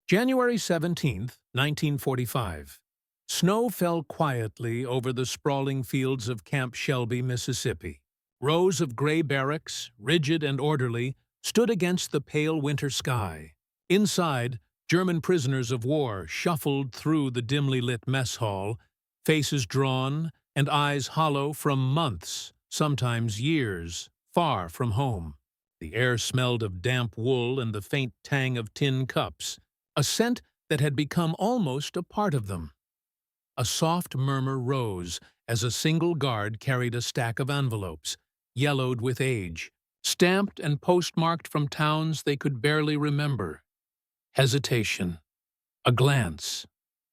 January 17, 1945. Snow fell quietly over the sprawling fields of Camp Shelby, Mississippi. Rows of gray barracks, rigid and orderly, stood against the pale winter sky. Inside, German prisoners of war shuffled through the dimly lit mess hall, faces drawn and eyes hollow from months, sometimes years, far from home. The air smelled of damp wool and the faint tang of tin cups, a scent that had become almost a part of them. A soft murmur rose as a single guard carried a stack of envelopes, yellowed with age, stamped and postmarked from towns they could barely remember. Hesitation, a glance,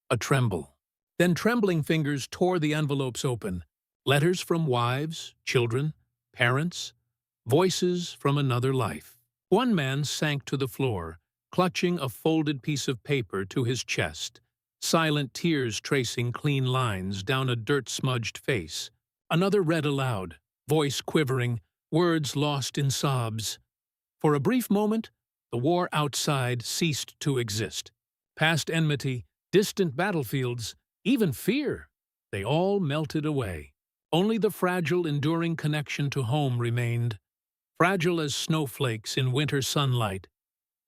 a tremble. Then trembling fingers tore the envelopes open, letters from wives, children, parents, voices from another life. One man sank to the floor, clutching a folded piece of paper to his chest, silent tears tracing clean lines down a dirt-smudged face. Another read aloud, voice quivering, words lost in sobs. For a brief moment, the war outside ceased to exist. Past enmity, distant battlefields, even fear, they all melted away. Only the fragile, enduring connection to home remained, fragile as snowflakes in winter sunlight,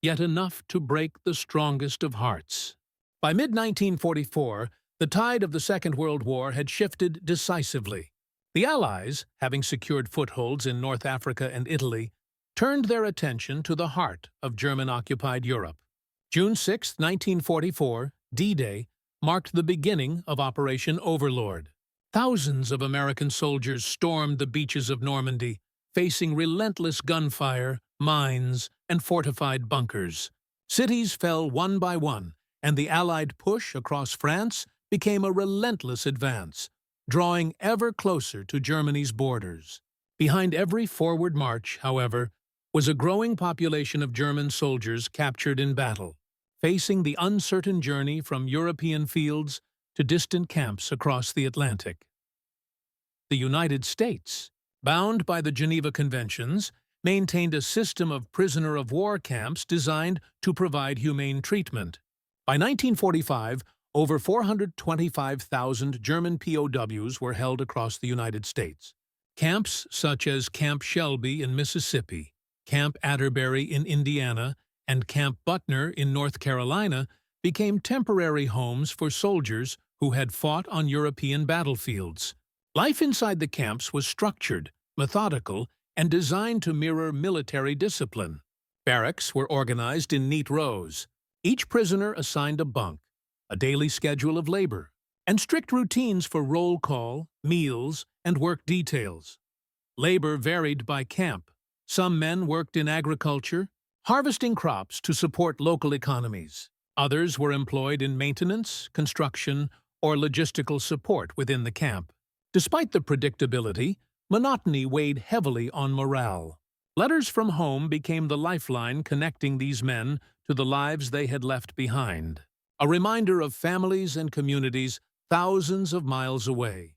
yet enough to break the strongest of hearts. By mid-1944, the tide of the Second World War had shifted decisively. The Allies, having secured footholds in North Africa and Italy, turned their attention to the heart of German-occupied Europe. June 6, 1944, D-Day, marked the beginning of Operation Overlord. Thousands of American soldiers stormed the beaches of Normandy, facing relentless gunfire, mines, and fortified bunkers. Cities fell one by one, and the Allied push across France became a relentless advance, drawing ever closer to Germany's borders. Behind every forward march, however, was a growing population of German soldiers captured in battle, facing the uncertain journey from European fields to distant camps across the Atlantic. The United States, bound by the Geneva Conventions, maintained a system of prisoner-of-war camps designed to provide humane treatment. By 1945, over 425,000 German POWs were held across the United States. Camps such as Camp Shelby in Mississippi, Camp Atterbury in Indiana, and Camp Butner in North Carolina became temporary homes for soldiers who had fought on European battlefields. Life inside the camps was structured, methodical, and designed to mirror military discipline. Barracks were organized in neat rows, each prisoner assigned a bunk, a daily schedule of labor, and strict routines for roll call, meals, and work details. Labor varied by camp. Some men worked in agriculture, harvesting crops to support local economies. Others were employed in maintenance, construction, or logistical support within the camp. Despite the predictability, monotony weighed heavily on morale. Letters from home became the lifeline connecting these men to the lives they had left behind, a reminder of families and communities thousands of miles away.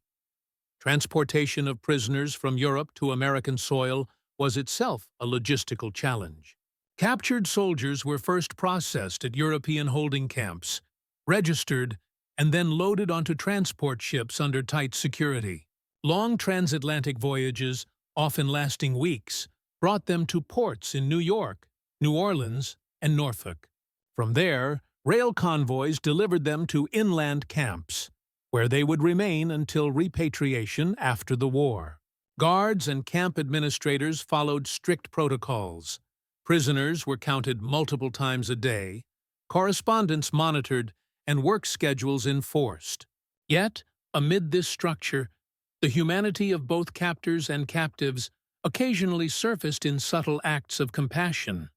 Transportation of prisoners from Europe to American soil was itself a logistical challenge. Captured soldiers were first processed at European holding camps, registered, and then loaded onto transport ships under tight security. Long transatlantic voyages, often lasting weeks, brought them to ports in New York, New Orleans, and Norfolk. From there, rail convoys delivered them to inland camps, where they would remain until repatriation after the war. Guards and camp administrators followed strict protocols. Prisoners were counted multiple times a day, correspondence monitored, and work schedules enforced. Yet, amid this structure, the humanity of both captors and captives occasionally surfaced in subtle acts of compassion.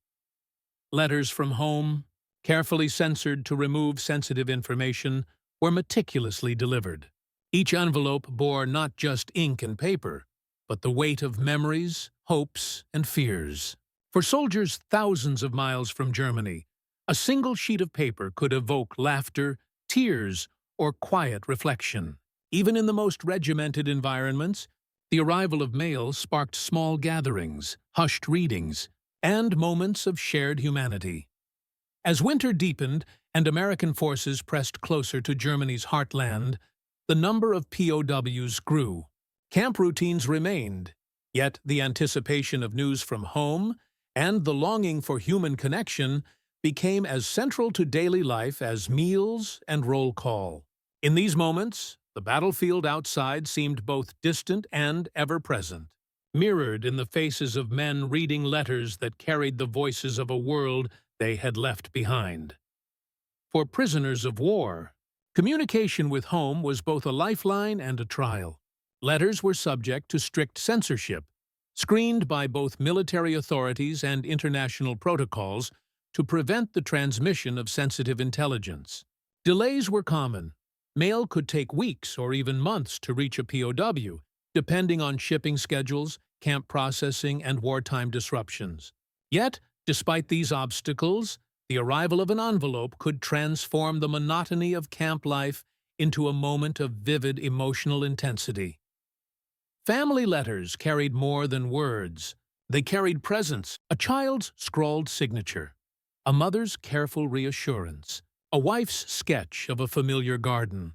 Letters from home, carefully censored to remove sensitive information, were meticulously delivered. Each envelope bore not just ink and paper, but the weight of memories, hopes, and fears. For soldiers thousands of miles from Germany, a single sheet of paper could evoke laughter, tears, or quiet reflection. Even in the most regimented environments, the arrival of mail sparked small gatherings, hushed readings, and moments of shared humanity. As winter deepened and American forces pressed closer to Germany's heartland, the number of POWs grew. Camp routines remained, yet the anticipation of news from home and the longing for human connection became as central to daily life as meals and roll call. In these moments, the battlefield outside seemed both distant and ever-present, mirrored in the faces of men reading letters that carried the voices of a world they had left behind. For prisoners of war, communication with home was both a lifeline and a trial. Letters were subject to strict censorship, screened by both military authorities and international protocols to prevent the transmission of sensitive intelligence. Delays were common. Mail could take weeks or even months to reach a POW, depending on shipping schedules, camp processing, and wartime disruptions. Yet, despite these obstacles, the arrival of an envelope could transform the monotony of camp life into a moment of vivid emotional intensity. Family letters carried more than words. They carried presence, a child's scrawled signature, a mother's careful reassurance, a wife's sketch of a familiar garden.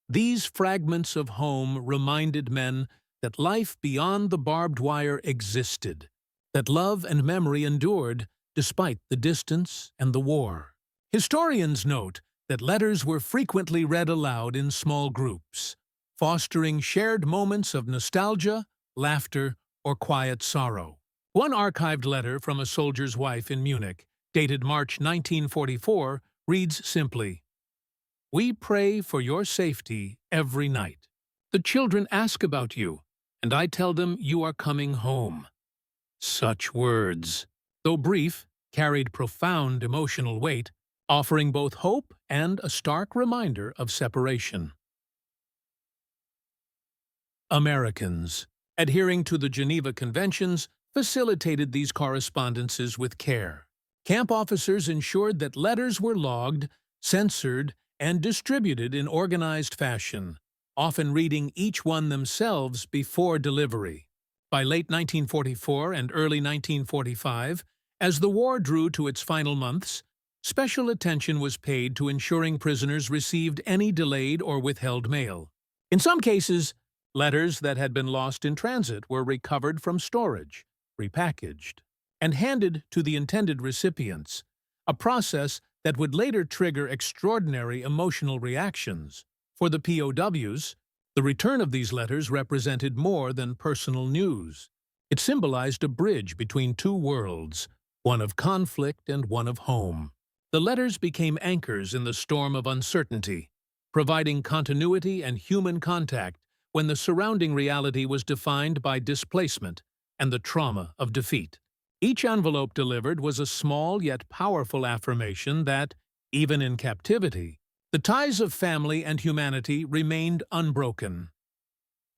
These fragments of home reminded men that life beyond the barbed wire existed, that love and memory endured despite the distance and the war. Historians note that letters were frequently read aloud in small groups, fostering shared moments of nostalgia, laughter, or quiet sorrow. One archived letter from a soldier's wife in Munich, dated March 1944, reads simply, "We pray for your safety every night. The children ask about you, and I tell them you are coming home." Such words, though brief, carried profound emotional weight, offering both hope and a stark reminder of separation. Americans, adhering to the Geneva Conventions, facilitated these correspondences with care. Camp officers ensured that letters were logged, censored, and distributed in organized fashion, often reading each one themselves before delivery. By late 1944 and early 1945, as the war drew to its final months, special attention was paid to ensuring prisoners received any delayed or withheld mail. In some cases, letters that had been lost in transit were recovered from storage, repackaged, and handed to the intended recipients, a process that would later trigger extraordinary emotional reactions. For the POWs, the return of these letters represented more than personal news. It symbolized a bridge between two worlds, one of conflict and one of home. The letters became anchors in the storm of uncertainty, providing continuity and human contact when the surrounding reality was defined by displacement and the trauma of defeat. Each envelope delivered was a small yet powerful affirmation that, even in captivity, the ties of family and humanity remained unbroken.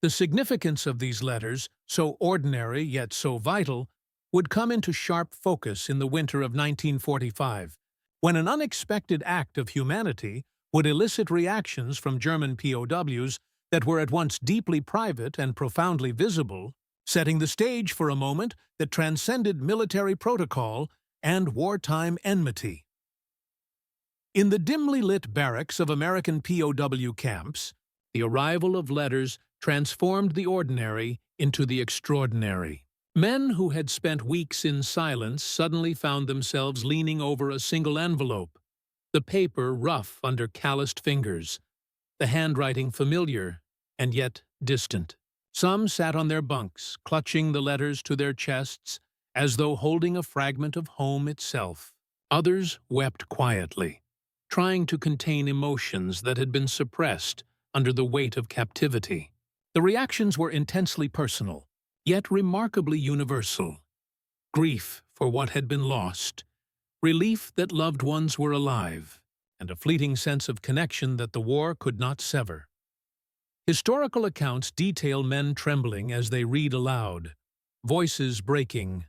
The significance of these letters, so ordinary yet so vital, would come into sharp focus in the winter of 1945, when an unexpected act of humanity would elicit reactions from German POWs that were at once deeply private and profoundly visible, setting the stage for a moment that transcended military protocol and wartime enmity. In the dimly lit barracks of American POW camps, the arrival of letters transformed the ordinary into the extraordinary. Men who had spent weeks in silence suddenly found themselves leaning over a single envelope, the paper rough under calloused fingers, the handwriting familiar and yet distant. Some sat on their bunks, clutching the letters to their chests as though holding a fragment of home itself. Others wept quietly, trying to contain emotions that had been suppressed under the weight of captivity. The reactions were intensely personal, yet remarkably universal. Grief for what had been lost, relief that loved ones were alive, and a fleeting sense of connection that the war could not sever. Historical accounts detail men trembling as they read aloud, voices breaking,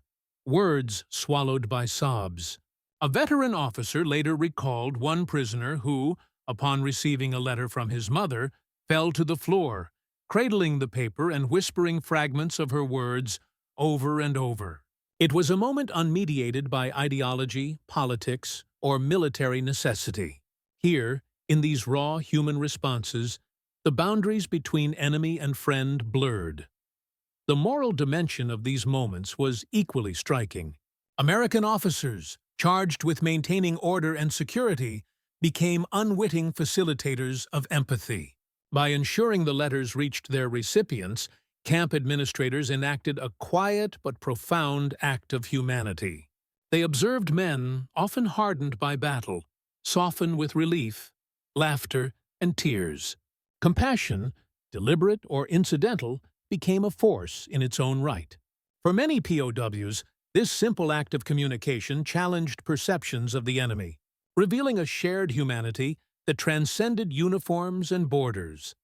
words swallowed by sobs. A veteran officer later recalled one prisoner who, upon receiving a letter from his mother, fell to the floor, cradling the paper and whispering fragments of her words over and over. It was a moment unmediated by ideology, politics, or military necessity. Here, in these raw human responses, the boundaries between enemy and friend blurred. The moral dimension of these moments was equally striking. American officers, charged with maintaining order and security, became unwitting facilitators of empathy. By ensuring the letters reached their recipients, camp administrators enacted a quiet but profound act of humanity. They observed men, often hardened by battle, soften with relief, laughter, and tears. Compassion, deliberate or incidental, became a force in its own right. For many POWs, this simple act of communication challenged perceptions of the enemy, revealing a shared humanity that transcended uniforms and borders.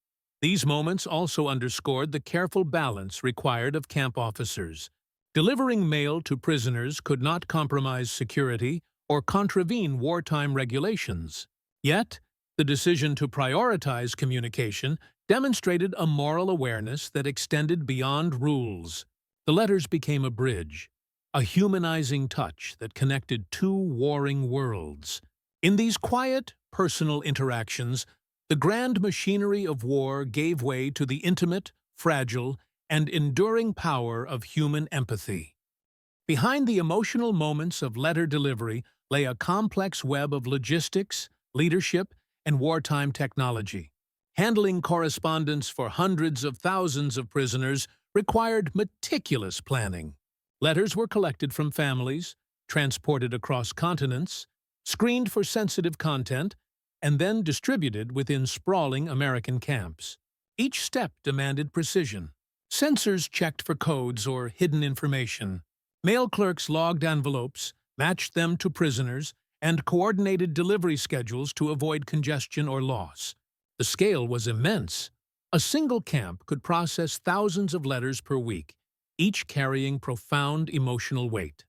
These moments also underscored the careful balance required of camp officers. Delivering mail to prisoners could not compromise security or contravene wartime regulations. Yet, the decision to prioritize communication demonstrated a moral awareness that extended beyond rules. The letters became a bridge, a humanizing touch that connected two warring worlds. In these quiet, personal interactions, the grand machinery of war gave way to the intimate, fragile, and enduring power of human empathy. Behind the emotional moments of letter delivery lay a complex web of logistics, leadership, and wartime technology. Handling correspondence for hundreds of thousands of prisoners required meticulous planning. Letters were collected from families, transported across continents, screened for sensitive content, and then distributed within sprawling American camps. Each step demanded precision. Sensors checked for codes or hidden information. Mail clerks logged envelopes, matched them to prisoners, and coordinated delivery schedules to avoid congestion or loss. The scale was immense. A single camp could process thousands of letters per week, each carrying profound emotional weight.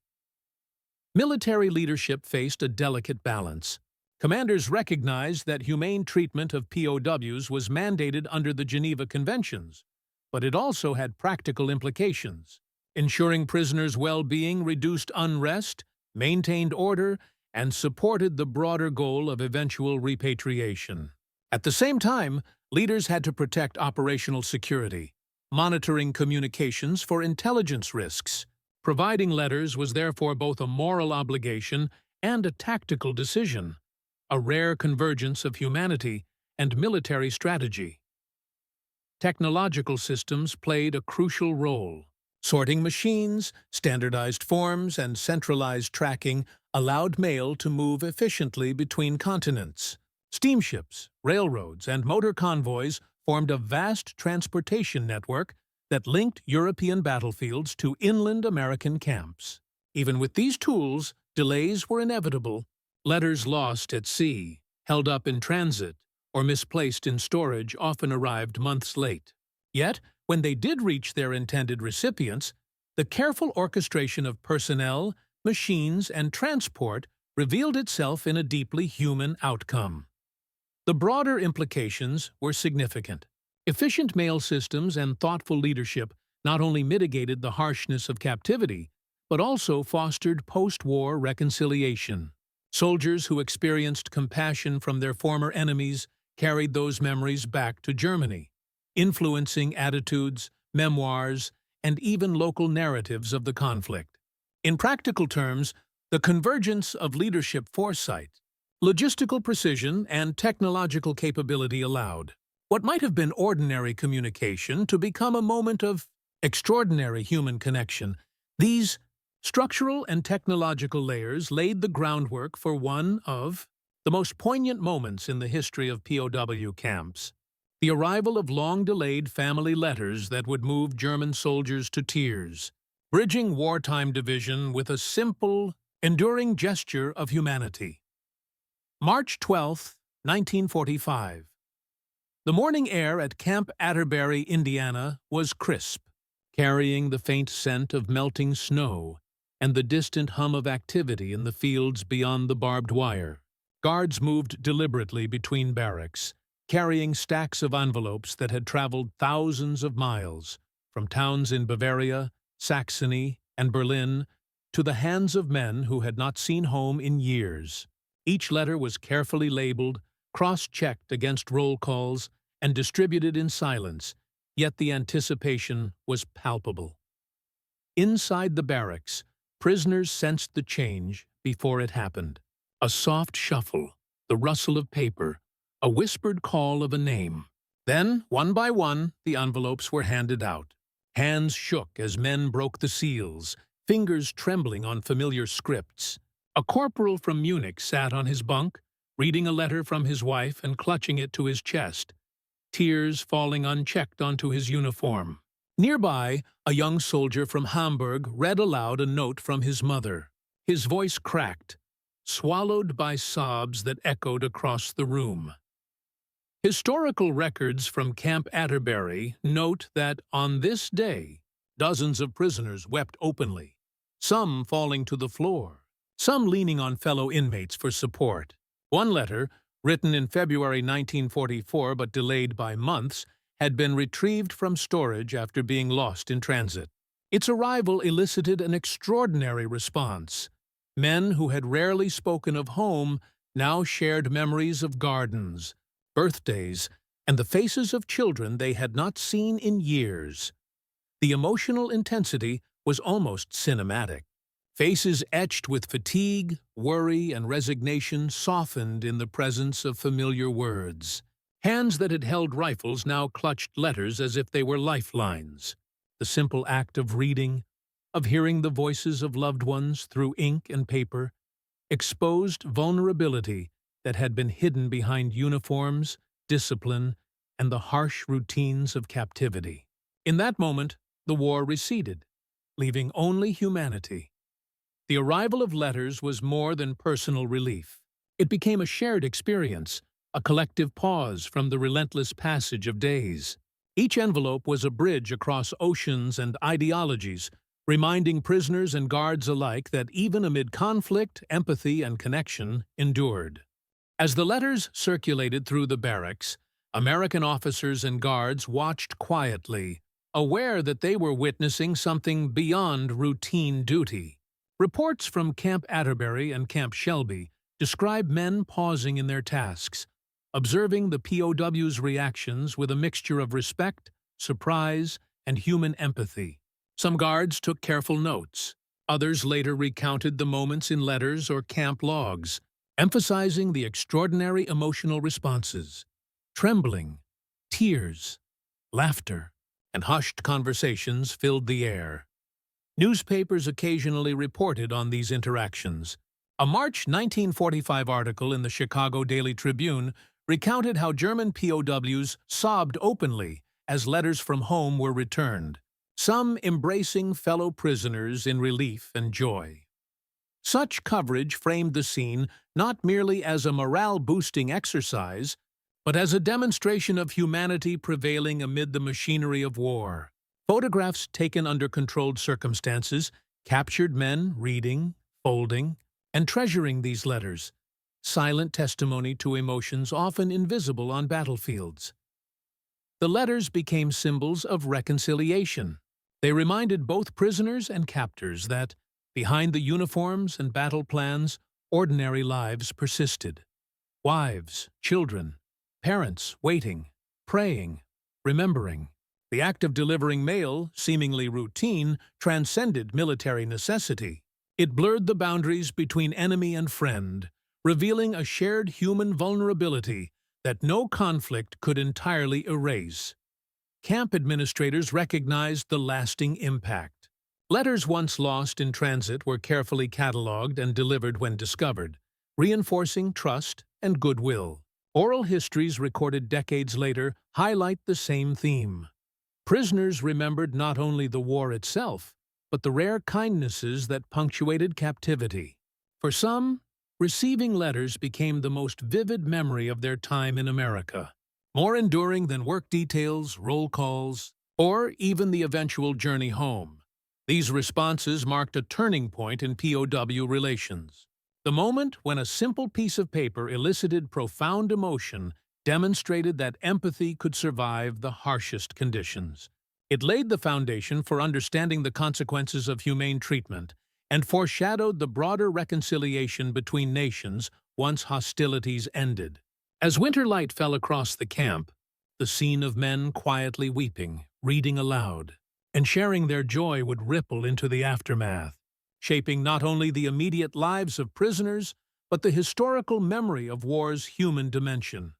Military leadership faced a delicate balance. Commanders recognized that humane treatment of POWs was mandated under the Geneva Conventions, but it also had practical implications. Ensuring prisoners' well-being reduced unrest, maintained order, and supported the broader goal of eventual repatriation. At the same time, leaders had to protect operational security, monitoring communications for intelligence risks. Providing letters was therefore both a moral obligation and a tactical decision, a rare convergence of humanity and military strategy. Technological systems played a crucial role. Sorting machines, standardized forms, and centralized tracking allowed mail to move efficiently between continents. Steamships, railroads, and motor convoys formed a vast transportation network that linked European battlefields to inland American camps. Even with these tools, delays were inevitable. Letters lost at sea, held up in transit, or misplaced in storage often arrived months late. Yet, when they did reach their intended recipients, the careful orchestration of personnel, machines, and transport revealed itself in a deeply human outcome. The broader implications were significant. Efficient mail systems and thoughtful leadership not only mitigated the harshness of captivity, but also fostered post-war reconciliation. Soldiers who experienced compassion from their former enemies carried those memories back to Germany, influencing attitudes, memoirs, and even local narratives of the conflict. In practical terms, the convergence of leadership foresight, logistical precision, and technological capability allowed what might have been ordinary communication to become a moment of extraordinary human connection. These structural and technological layers laid the groundwork for one of the most poignant moments in the history of POW camps: the arrival of long-delayed family letters that would move German soldiers to tears, bridging wartime division with a simple, enduring gesture of humanity. March 12, 1945. The morning air at Camp Atterbury, Indiana, was crisp, carrying the faint scent of melting snow and the distant hum of activity in the fields beyond the barbed wire. Guards moved deliberately between barracks, carrying stacks of envelopes that had traveled thousands of miles, from towns in Bavaria, Saxony, and Berlin, to the hands of men who had not seen home in years. Each letter was carefully labeled, cross-checked against roll calls, and distributed in silence, yet the anticipation was palpable. Inside the barracks, prisoners sensed the change before it happened. A soft shuffle, the rustle of paper, a whispered call of a name. Then, one by one, the envelopes were handed out. Hands shook as men broke the seals, fingers trembling on familiar scripts. A corporal from Munich sat on his bunk, reading a letter from his wife and clutching it to his chest, tears falling unchecked onto his uniform. Nearby, a young soldier from Hamburg read aloud a note from his mother. His voice cracked, swallowed by sobs that echoed across the room. Historical records from Camp Atterbury note that on this day, dozens of prisoners wept openly, some falling to the floor, some leaning on fellow inmates for support. One letter, written in February 1944 but delayed by months, had been retrieved from storage after being lost in transit. Its arrival elicited an extraordinary response. Men who had rarely spoken of home now shared memories of gardens, birthdays, and the faces of children they had not seen in years. The emotional intensity was almost cinematic. Faces etched with fatigue, worry, and resignation softened in the presence of familiar words. Hands that had held rifles now clutched letters as if they were lifelines. The simple act of reading, of hearing the voices of loved ones through ink and paper, exposed vulnerability that had been hidden behind uniforms, discipline, and the harsh routines of captivity. In that moment, the war receded, leaving only humanity. The arrival of letters was more than personal relief. It became a shared experience, a collective pause from the relentless passage of days. Each envelope was a bridge across oceans and ideologies, reminding prisoners and guards alike that even amid conflict, empathy, and connection endured. As the letters circulated through the barracks, American officers and guards watched quietly, aware that they were witnessing something beyond routine duty. Reports from Camp Atterbury and Camp Shelby describe men pausing in their tasks, observing the POWs' reactions with a mixture of respect, surprise, and human empathy. Some guards took careful notes. Others later recounted the moments in letters or camp logs, emphasizing the extraordinary emotional responses. Trembling, tears, laughter, and hushed conversations filled the air. Newspapers occasionally reported on these interactions. A March 1945 article in the Chicago Daily Tribune recounted how German POWs sobbed openly as letters from home were returned, some embracing fellow prisoners in relief and joy. Such coverage framed the scene not merely as a morale-boosting exercise, but as a demonstration of humanity prevailing amid the machinery of war. Photographs taken under controlled circumstances captured men reading, folding, and treasuring these letters, silent testimony to emotions often invisible on battlefields. The letters became symbols of reconciliation. They reminded both prisoners and captors that, behind the uniforms and battle plans, ordinary lives persisted. Wives, children, parents waiting, praying, remembering. The act of delivering mail, seemingly routine, transcended military necessity. It blurred the boundaries between enemy and friend, revealing a shared human vulnerability that no conflict could entirely erase. Camp administrators recognized the lasting impact. Letters once lost in transit were carefully catalogued and delivered when discovered, reinforcing trust and goodwill. Oral histories recorded decades later highlight the same theme. Prisoners remembered not only the war itself, but the rare kindnesses that punctuated captivity. For some, receiving letters became the most vivid memory of their time in America, more enduring than work details, roll calls, or even the eventual journey home. These responses marked a turning point in POW relations. The moment when a simple piece of paper elicited profound emotion demonstrated that empathy could survive the harshest conditions. It laid the foundation for understanding the consequences of humane treatment and foreshadowed the broader reconciliation between nations once hostilities ended. As winter light fell across the camp, the scene of men quietly weeping, reading aloud, and sharing their joy would ripple into the aftermath, shaping not only the immediate lives of prisoners, but the historical memory of war's human dimension.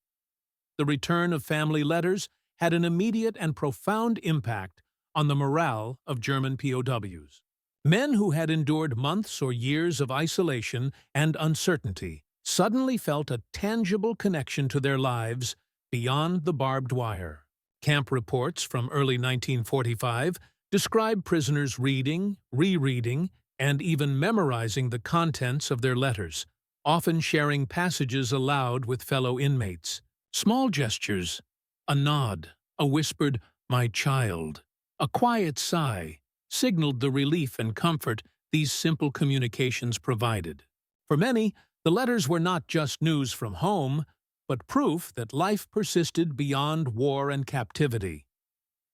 The return of family letters had an immediate and profound impact on the morale of German POWs. Men who had endured months or years of isolation and uncertainty suddenly felt a tangible connection to their lives beyond the barbed wire. Camp reports from early 1945 describe prisoners reading, rereading, and even memorizing the contents of their letters, often sharing passages aloud with fellow inmates. Small gestures, a nod, a whispered, "My child," a quiet sigh, signaled the relief and comfort these simple communications provided. For many, the letters were not just news from home, but proof that life persisted beyond war and captivity.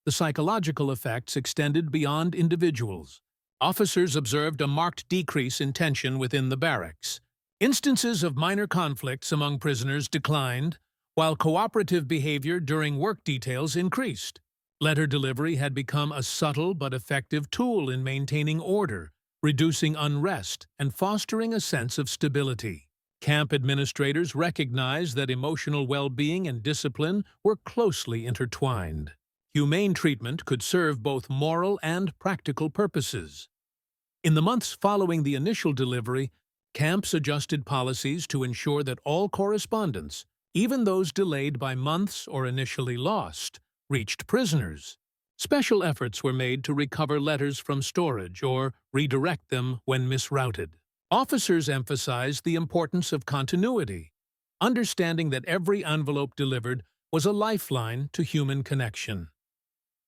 The psychological effects extended beyond individuals. Officers observed a marked decrease in tension within the barracks. Instances of minor conflicts among prisoners declined, while cooperative behavior during work details increased. Letter delivery had become a subtle but effective tool in maintaining order, reducing unrest, and fostering a sense of stability. Camp administrators recognized that emotional well-being and discipline were closely intertwined. Humane treatment could serve both moral and practical purposes. In the months following the initial delivery, camps adjusted policies to ensure that all correspondence, even those delayed by months or initially lost, reached prisoners. Special efforts were made to recover letters from storage or redirect them when misrouted. Officers emphasized the importance of continuity, understanding that every envelope delivered was a lifeline to human connection.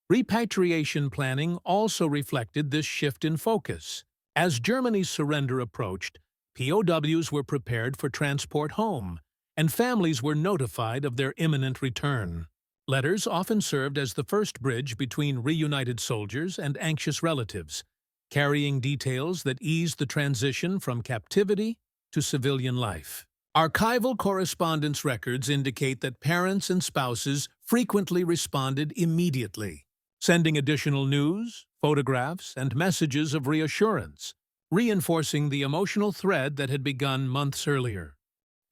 Repatriation planning also reflected this shift in focus. As Germany's surrender approached, POWs were prepared for transport home, and families were notified of their imminent return. Letters often served as the first bridge between reunited soldiers and anxious relatives, carrying details that eased the transition from captivity to civilian life. Archival correspondence records indicate that parents and spouses frequently responded immediately, sending additional news, photographs, and messages of reassurance, reinforcing the emotional thread that had begun months earlier.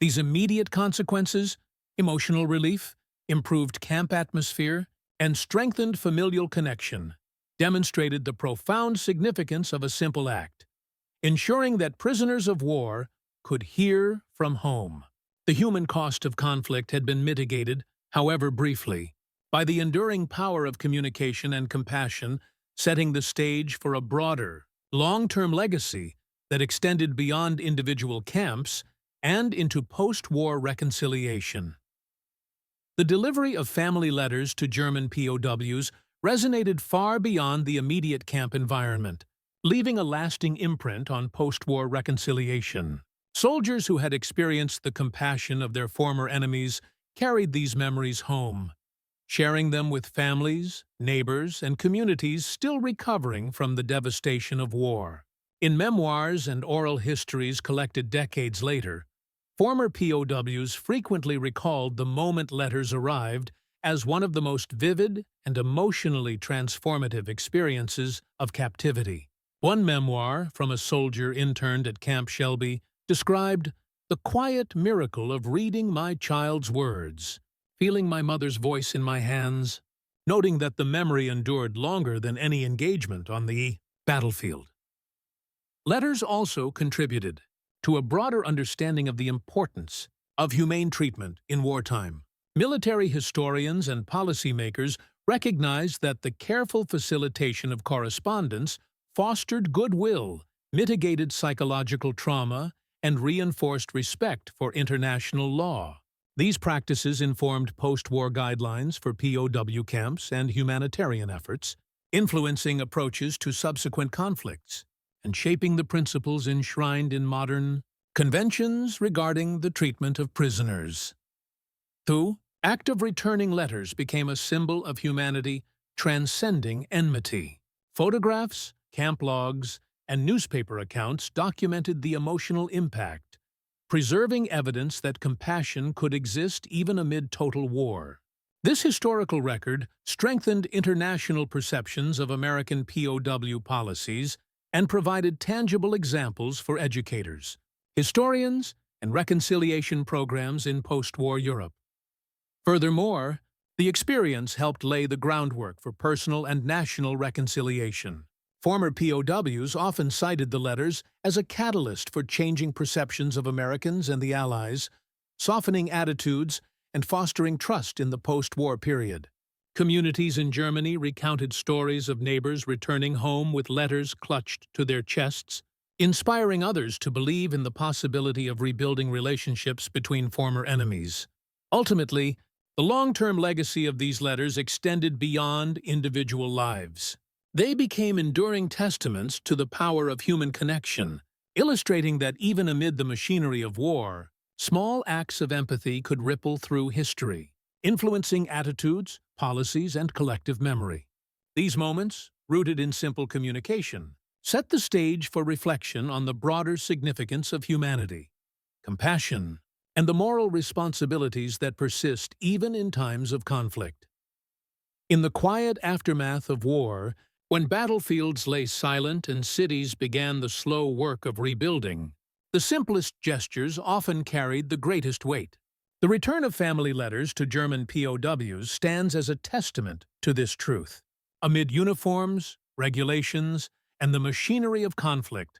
These immediate consequences, emotional relief, improved camp atmosphere, and strengthened familial connection, demonstrated the profound significance of a simple act, ensuring that prisoners of war could hear from home. The human cost of conflict had been mitigated, however briefly, by the enduring power of communication and compassion, setting the stage for a broader, long-term legacy that extended beyond individual camps and into post-war reconciliation. The delivery of family letters to German POWs resonated far beyond the immediate camp environment, leaving a lasting imprint on post-war reconciliation. Soldiers who had experienced the compassion of their former enemies carried these memories home, sharing them with families, neighbors, and communities still recovering from the devastation of war. In memoirs and oral histories collected decades later, former POWs frequently recalled the moment letters arrived as one of the most vivid and emotionally transformative experiences of captivity. One memoir from a soldier interned at Camp Shelby described the quiet miracle of reading my child's words, feeling my mother's voice in my hands, noting that the memory endured longer than any engagement on the battlefield. Letters also contributed to a broader understanding of the importance of humane treatment in wartime. Military historians and policymakers recognized that the careful facilitation of correspondence fostered goodwill, mitigated psychological trauma, and reinforced respect for international law. These practices informed post-war guidelines for POW camps and humanitarian efforts, influencing approaches to subsequent conflicts, and shaping the principles enshrined in modern conventions regarding the treatment of prisoners. The act of returning letters became a symbol of humanity transcending enmity. Photographs, camp logs, and newspaper accounts documented the emotional impact, preserving evidence that compassion could exist even amid total war. This historical record strengthened international perceptions of American POW policies and provided tangible examples for educators, historians, and reconciliation programs in post-war Europe. Furthermore, the experience helped lay the groundwork for personal and national reconciliation. Former POWs often cited the letters as a catalyst for changing perceptions of Americans and the Allies, softening attitudes, and fostering trust in the post-war period. Communities in Germany recounted stories of neighbors returning home with letters clutched to their chests, inspiring others to believe in the possibility of rebuilding relationships between former enemies. Ultimately, the long-term legacy of these letters extended beyond individual lives. They became enduring testaments to the power of human connection, illustrating that even amid the machinery of war, small acts of empathy could ripple through history, influencing attitudes, policies, and collective memory. These moments, rooted in simple communication, set the stage for reflection on the broader significance of humanity, compassion, and the moral responsibilities that persist even in times of conflict. In the quiet aftermath of war, when battlefields lay silent and cities began the slow work of rebuilding, the simplest gestures often carried the greatest weight. The return of family letters to German POWs stands as a testament to this truth. Amid uniforms, regulations, and the machinery of conflict,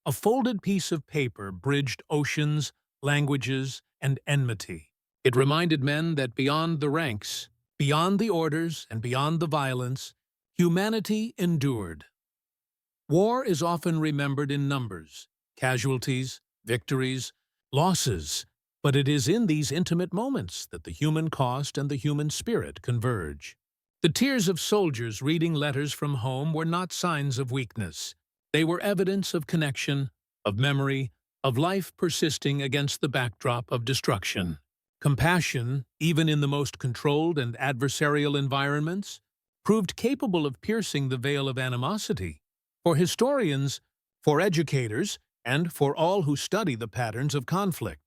a folded piece of paper bridged oceans, languages, and enmity. It reminded men that beyond the ranks, beyond the orders, and beyond the violence, humanity endured. War is often remembered in numbers, casualties, victories, losses, but it is in these intimate moments that the human cost and the human spirit converge. The tears of soldiers reading letters from home were not signs of weakness. They were evidence of connection, of memory, of life persisting against the backdrop of destruction. Compassion, even in the most controlled and adversarial environments, proved capable of piercing the veil of animosity. For historians, for educators, and for all who study the patterns of conflict,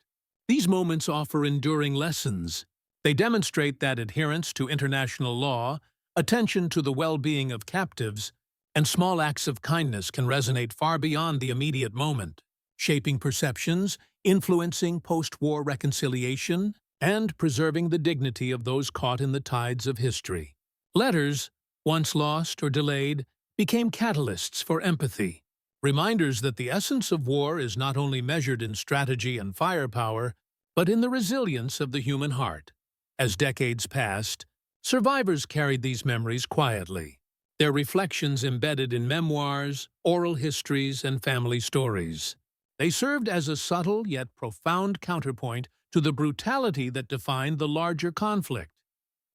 these moments offer enduring lessons. They demonstrate that adherence to international law, attention to the well-being of captives, and small acts of kindness can resonate far beyond the immediate moment, shaping perceptions, influencing post-war reconciliation, and preserving the dignity of those caught in the tides of history. Letters, once lost or delayed, became catalysts for empathy, reminders that the essence of war is not only measured in strategy and firepower, but in the resilience of the human heart. As decades passed, survivors carried these memories quietly, their reflections embedded in memoirs, oral histories, and family stories. They served as a subtle yet profound counterpoint to the brutality that defined the larger conflict,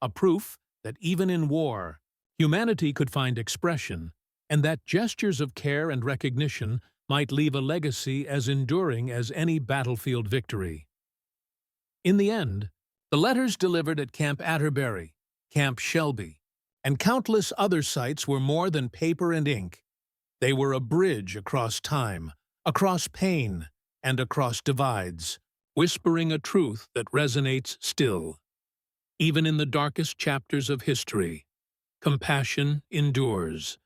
a proof that even in war, humanity could find expression, and that gestures of care and recognition might leave a legacy as enduring as any battlefield victory. In the end, the letters delivered at Camp Atterbury, Camp Shelby, and countless other sites were more than paper and ink. They were a bridge across time, across pain, and across divides, whispering a truth that resonates still. Even in the darkest chapters of history, compassion endures.